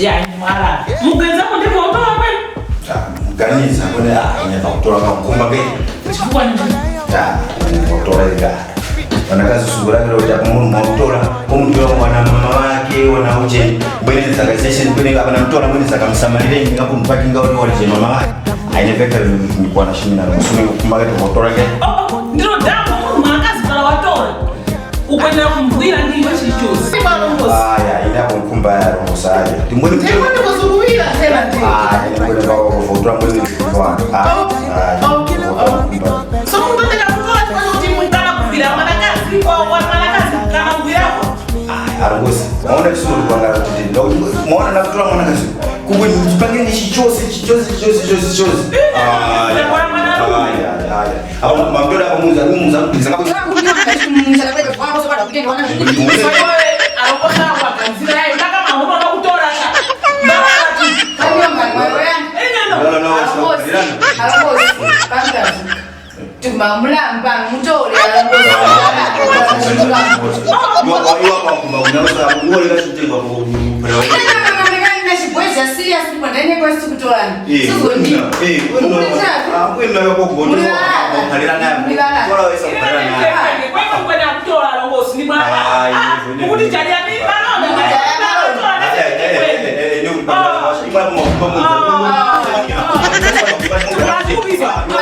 Ya mara. Mugenza kuti motora kwenu. Ganiza kwene ina kutola kumba ke. Chifukwa nini? Motora ika. Wanakazi sungura kile uta motora, kumtoa mwana mama wake wana uje. Bwene zaka session bwene kama mtola mwene zaka msamalile ngapo mpaki ngao ni wale mama wake. Aineveka nilikuwa na shida na kusumi kumba ke motora ke. Ndiro damu mwakazi para watora. Ukwenda kumbwira ndiwe chichosi. Ya ina kumba ya roho saje. Timwene kuzuruira tena ndiyo. Ngone kwa kufotora mwene kwa. So mbona kutoa kwa timu kana kumbira mwanakazi kwa mwanakazi kana kumbira. Arongosi. Maona kisuru kwa ngara tete. Maona na kutoa mwanakazi. Kubwe tupange chichosi. Au mamdola kwa muza kuliza kwa Aku bisa.